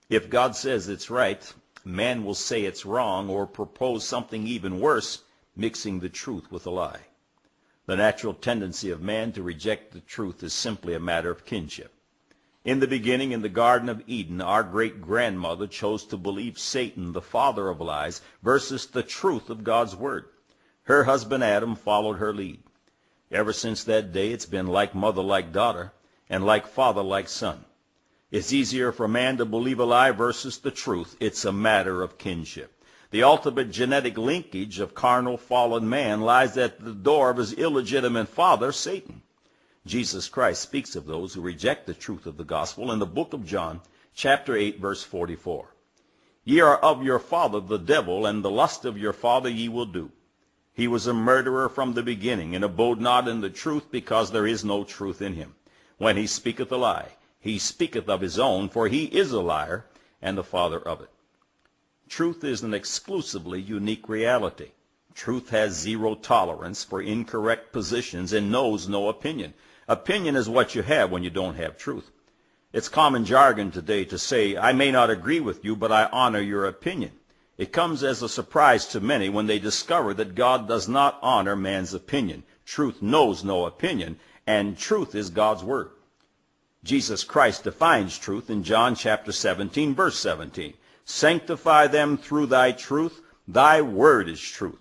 If God says it's right, man will say it's wrong or propose something even worse, mixing the truth with a lie. The natural tendency of man to reject the truth is simply a matter of kinship. In the beginning, in the Garden of Eden, our great-grandmother chose to believe Satan, the father of lies, versus the truth of God's word. Her husband Adam followed her lead. Ever since that day, it's been like mother like daughter, and like father like son. It's easier for man to believe a lie versus the truth. It's a matter of kinship. The ultimate genetic linkage of carnal fallen man lies at the door of his illegitimate father, Satan. Jesus Christ speaks of those who reject the truth of the gospel in the book of John, chapter 8, verse 44. Ye are of your father the devil, and the lust of your father ye will do. He was a murderer from the beginning, and abode not in the truth, because there is no truth in him. When he speaketh a lie, he speaketh of his own, for he is a liar, and the father of it. Truth is an exclusively unique reality. Truth has zero tolerance for incorrect positions and knows no opinion. Opinion is what you have when you don't have truth. It's common jargon today to say, I may not agree with you, but I honor your opinion. It comes as a surprise to many when they discover that God does not honor man's opinion. Truth knows no opinion, and truth is God's word. Jesus Christ defines truth in John chapter 17, verse 17. Sanctify them through thy truth. Thy word is truth.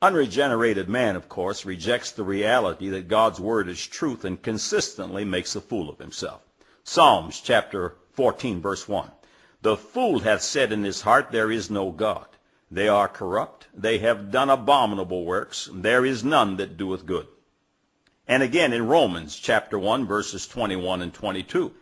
Unregenerated man, of course, rejects the reality that God's word is truth and consistently makes a fool of himself. Psalms chapter 14, verse 1. The fool hath said in his heart, there is no God. They are corrupt. They have done abominable works. There is none that doeth good. And again in Romans chapter 1, verses 21 and 22.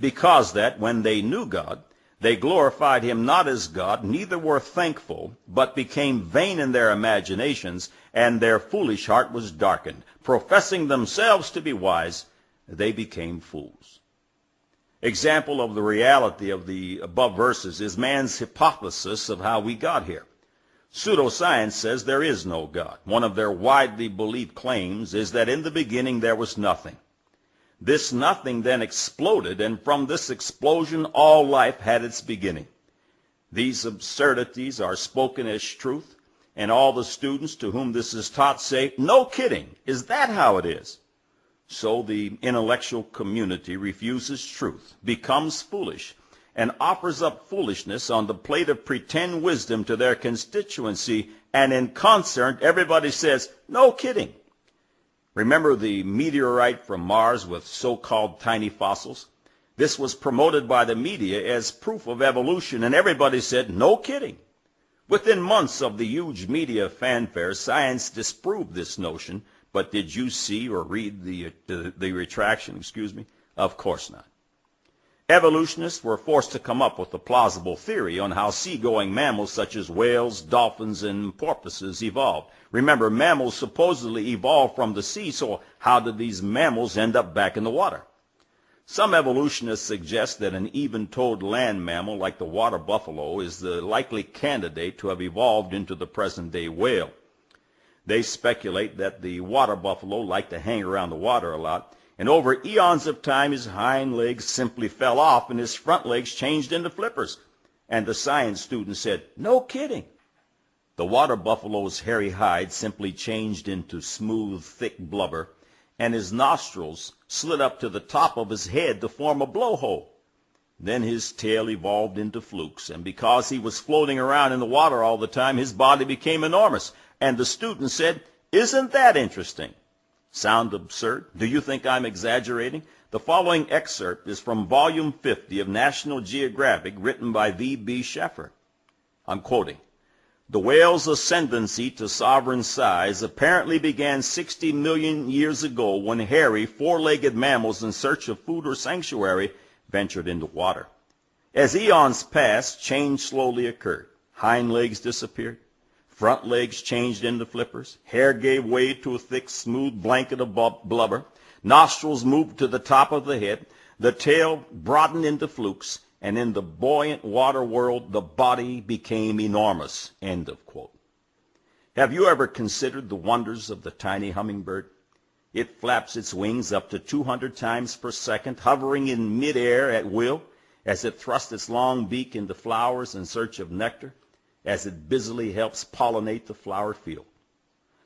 Because that when they knew God, they glorified him not as God, neither were thankful, but became vain in their imaginations, and their foolish heart was darkened. Professing themselves to be wise, they became fools. Example of the reality of the above verses is man's hypothesis of how we got here. Pseudoscience says there is no God. One of their widely believed claims is that in the beginning there was nothing. This nothing then exploded, and from this explosion all life had its beginning. These absurdities are spoken as truth, and all the students to whom this is taught say, no kidding, is that how it is? So the intellectual community refuses truth, becomes foolish, and offers up foolishness on the plate of pretend wisdom to their constituency, and in concert everybody says, no kidding. Remember the meteorite from Mars with so-called tiny fossils? This was promoted by the media as proof of evolution, and everybody said, no kidding. Within months of the huge media fanfare, science disproved this notion, but did you see or read the retraction? Of course not. Evolutionists were forced to come up with a plausible theory on how seagoing mammals such as whales, dolphins, and porpoises evolved. Remember, mammals supposedly evolved from the sea, so how did these mammals end up back in the water? Some evolutionists suggest that an even-toed land mammal like the water buffalo is the likely candidate to have evolved into the present-day whale. They speculate that the water buffalo liked to hang around the water a lot, and over eons of time his hind legs simply fell off and his front legs changed into flippers. And the science student said, no kidding. The water buffalo's hairy hide simply changed into smooth, thick blubber, and his nostrils slid up to the top of his head to form a blowhole. Then his tail evolved into flukes, and because he was floating around in the water all the time, his body became enormous. And the student said, isn't that interesting? Sound absurd? Do you think I'm exaggerating? The following excerpt is from volume 50 of National Geographic, written by V.B. Sheffer. I'm quoting. The whale's ascendancy to sovereign size apparently began 60 million years ago when hairy, four-legged mammals in search of food or sanctuary ventured into water. As eons passed, change slowly occurred. Hind legs disappeared. Front legs changed into flippers. Hair gave way to a thick, smooth blanket of blubber. Nostrils moved to the top of the head. The tail broadened into flukes. And in the buoyant water world, the body became enormous. End of quote. Have you ever considered the wonders of the tiny hummingbird? It flaps its wings up to 200 times per second, hovering in midair at will. as it thrusts its long beak into flowers in search of nectar, as it busily helps pollinate the flower field.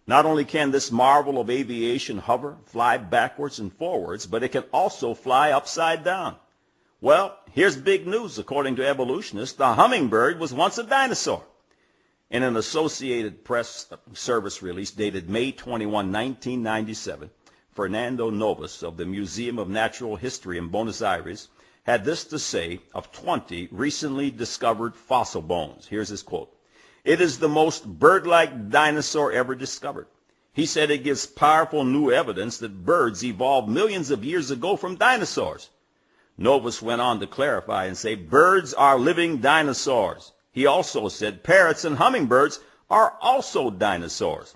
Not only can this marvel of aviation hover, fly backwards and forwards, but it can also fly upside down. Well, here's big news. According to evolutionists, the hummingbird was once a dinosaur. In an Associated Press service release dated May 21, 1997, Fernando Novas of the Museum of Natural History in Buenos Aires had this to say of 20 recently discovered fossil bones. Here's his quote. "It is the most bird-like dinosaur ever discovered." He said it gives powerful new evidence that birds evolved millions of years ago from dinosaurs. Novus went on to clarify and say, birds are living dinosaurs. He also said parrots and hummingbirds are also dinosaurs.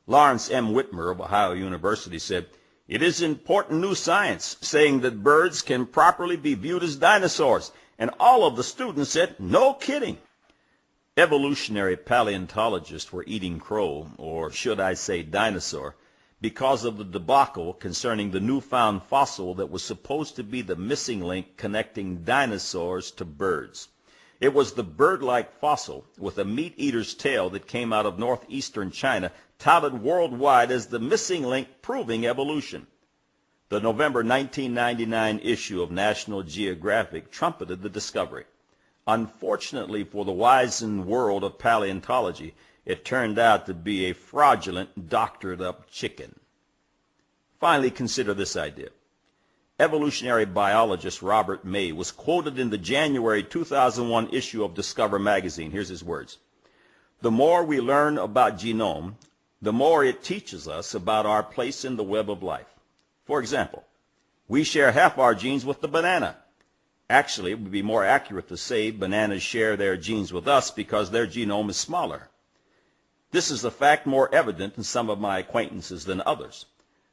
Lawrence M. Whitmer of Ohio University said, "It is important new science saying that birds can properly be viewed as dinosaurs." And all of the students said, "No kidding." Evolutionary paleontologists were eating crow, or should I say dinosaur, because of the debacle concerning the newfound fossil that was supposed to be the missing link connecting dinosaurs to birds. It was the bird-like fossil with a meat-eater's tail that came out of northeastern China, touted worldwide as the missing link proving evolution. The November 1999 issue of National Geographic trumpeted the discovery. Unfortunately for the wizened world of paleontology, it turned out to be a fraudulent, doctored-up chicken. Finally, consider this idea. Evolutionary biologist Robert May was quoted in the January 2001 issue of Discover magazine. Here's his words. "The more we learn about genome, the more it teaches us about our place in the web of life. For example, we share half our genes with the banana. Actually, it would be more accurate to say bananas share their genes with us because their genome is smaller. This is a fact more evident in some of my acquaintances than others.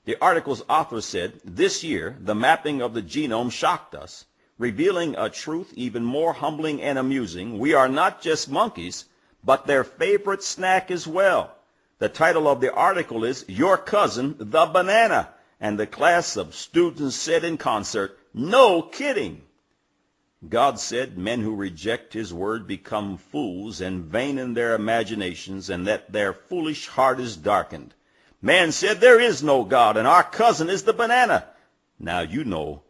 The article's author said, this year, the mapping of the genome shocked us, revealing a truth even more humbling and amusing. We are not just monkeys, but their favorite snack as well. The title of the article is Your Cousin, the Banana. And the class of students said in concert, no kidding. God said, men who reject his word become fools and vain in their imaginations, and that their foolish heart is darkened. Man said, there is no God, and our cousin is the banana. Now you know